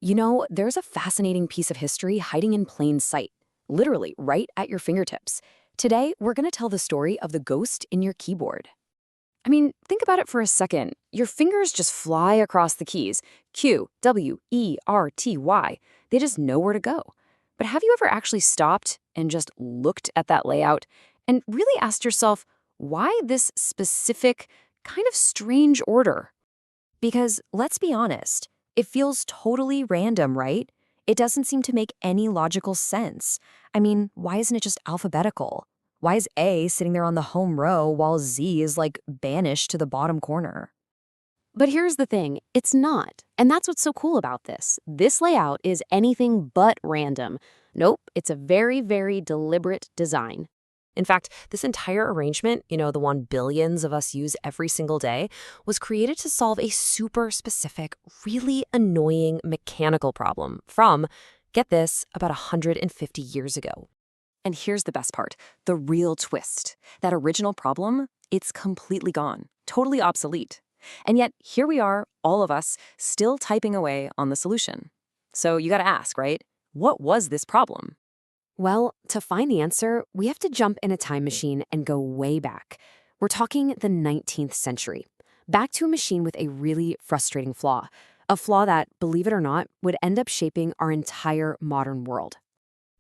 There's a fascinating piece of history hiding in plain sight, literally right at your fingertips. Today, we're going to tell the story of the ghost in your keyboard. Think about it for a second. Your fingers just fly across the keys Q, W, E, R, T, Y. They just know where to go. But have you ever actually stopped and just looked at that layout and really asked yourself, why this specific, kind of strange order? Because let's be honest, it feels totally random, right? It doesn't seem to make any logical sense. Why isn't it just alphabetical? Why is A sitting there on the home row while Z is like banished to the bottom corner? But here's the thing, it's not. And that's what's so cool about this. This layout is anything but random. Nope, it's a very, very deliberate design. In fact, this entire arrangement, the one billions of us use every single day, was created to solve a super specific, really annoying mechanical problem from, get this, about 150 years ago. And here's the best part, the real twist. That original problem, it's completely gone, totally obsolete. And yet, here we are, all of us, still typing away on the solution. So you gotta ask, right? What was this problem? Well, to find the answer, we have to jump in a time machine and go way back. We're talking the 19th century, back to a machine with a really frustrating flaw. A flaw that, believe it or not, would end up shaping our entire modern world.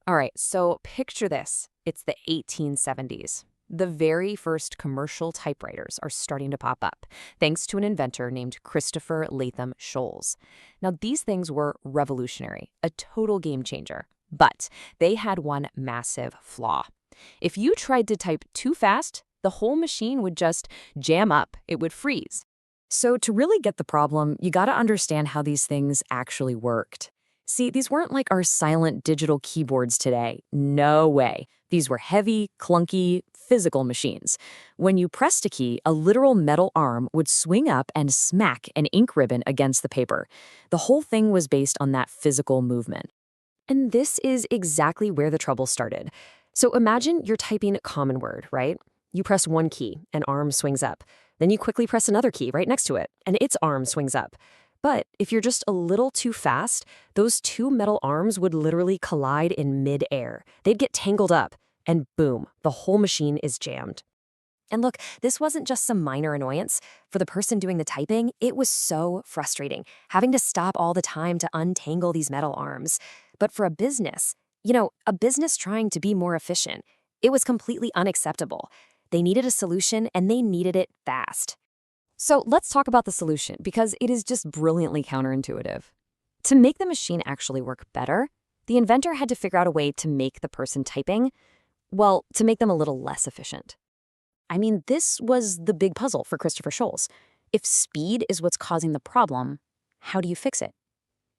All right, so picture this. It's the 1870s. The very first commercial typewriters are starting to pop up, thanks to an inventor named Christopher Latham Sholes. Now, these things were revolutionary, a total game changer. But they had one massive flaw. If you tried to type too fast, the whole machine would just jam up. It would freeze. So to really get the problem, you gotta understand how these things actually worked. See, these weren't like our silent digital keyboards today. No way. These were heavy, clunky, physical machines. When you pressed a key, a literal metal arm would swing up and smack an ink ribbon against the paper. The whole thing was based on that physical movement. And this is exactly where the trouble started. So imagine you're typing a common word, right? You press one key, an arm swings up. Then you quickly press another key right next to it, and its arm swings up. But if you're just a little too fast, those two metal arms would literally collide in mid-air. They'd get tangled up, and boom, the whole machine is jammed. And look, this wasn't just some minor annoyance. For the person doing the typing, it was so frustrating, having to stop all the time to untangle these metal arms. But for a business, a business trying to be more efficient, it was completely unacceptable. They needed a solution, and they needed it fast. So let's talk about the solution, because it is just brilliantly counterintuitive. To make the machine actually work better, the inventor had to figure out a way to make the person typing, to make them a little less efficient. This was the big puzzle for Christopher Sholes. If speed is what's causing the problem, how do you fix it?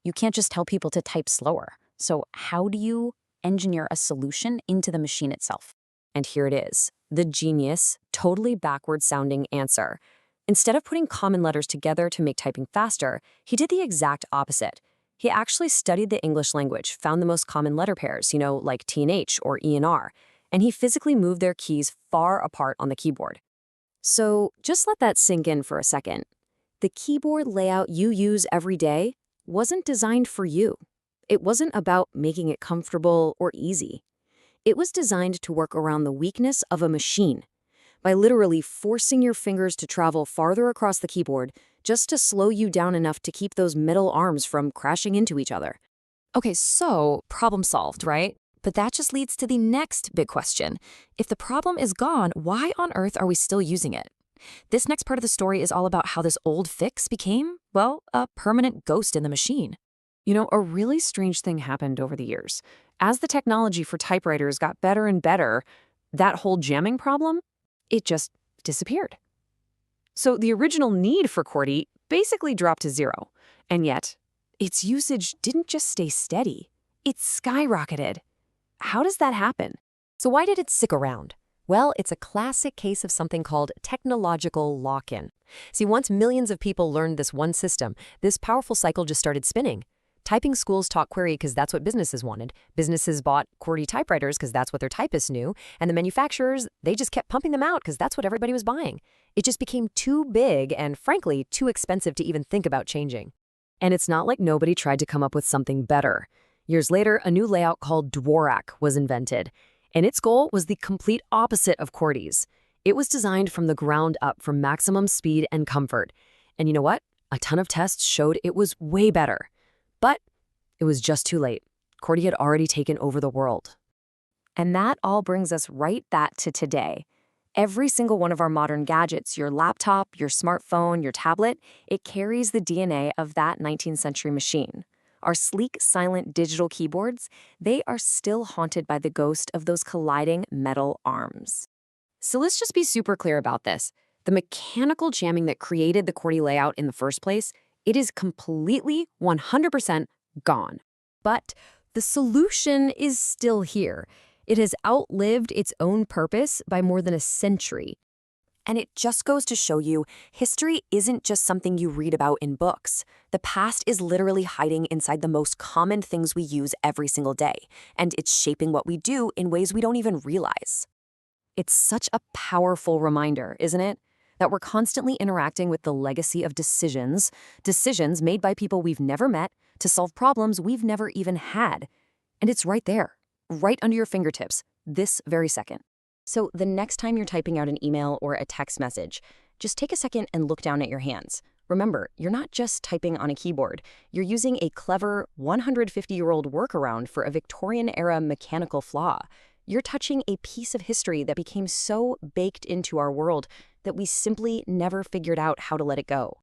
You can't just tell people to type slower. So how do you engineer a solution into the machine itself? And here it is, the genius, totally backward-sounding answer. Instead of putting common letters together to make typing faster, he did the exact opposite. He actually studied the English language, found the most common letter pairs, like T and H or E and R, and he physically moved their keys far apart on the keyboard. So just let that sink in for a second. The keyboard layout you use every day wasn't designed for you. It wasn't about making it comfortable or easy. It was designed to work around the weakness of a machine, by literally forcing your fingers to travel farther across the keyboard just to slow you down enough to keep those metal arms from crashing into each other. Okay, so problem solved, right? But that just leads to the next big question. If the problem is gone, why on earth are we still using it? This next part of the story is all about how this old fix became, a permanent ghost in the machine. A really strange thing happened over the years. As the technology for typewriters got better and better, that whole jamming problem, it just disappeared. So the original need for QWERTY basically dropped to zero. And yet, its usage didn't just stay steady. It skyrocketed. How does that happen? So why did it stick around? Well, it's a classic case of something called technological lock-in. See, once millions of people learned this one system, this powerful cycle just started spinning. Typing schools taught QWERTY because that's what businesses wanted. Businesses bought QWERTY typewriters because that's what their typists knew. And the manufacturers, they just kept pumping them out because that's what everybody was buying. It just became too big and, frankly, too expensive to even think about changing. And it's not like nobody tried to come up with something better. Years later, a new layout called Dvorak was invented, and its goal was the complete opposite of QWERTY's. It was designed from the ground up for maximum speed and comfort. And you know what? A ton of tests showed it was way better. But it was just too late. QWERTY had already taken over the world. And that all brings us right back to today. Every single one of our modern gadgets, your laptop, your smartphone, your tablet, it carries the DNA of that 19th century machine. Our sleek, silent digital keyboards, they are still haunted by the ghost of those colliding metal arms. So let's just be super clear about this. The mechanical jamming that created the QWERTY layout in the first place, it is completely 100% gone. But the solution is still here. It has outlived its own purpose by more than a century. And it just goes to show you, history isn't just something you read about in books. The past is literally hiding inside the most common things we use every single day, and it's shaping what we do in ways we don't even realize. It's such a powerful reminder, isn't it? That we're constantly interacting with the legacy of decisions made by people we've never met to solve problems we've never even had. And it's right there, right under your fingertips, this very second. So the next time you're typing out an email or a text message, just take a second and look down at your hands. Remember, you're not just typing on a keyboard. You're using a clever 150-year-old workaround for a Victorian-era mechanical flaw. You're touching a piece of history that became so baked into our world that we simply never figured out how to let it go.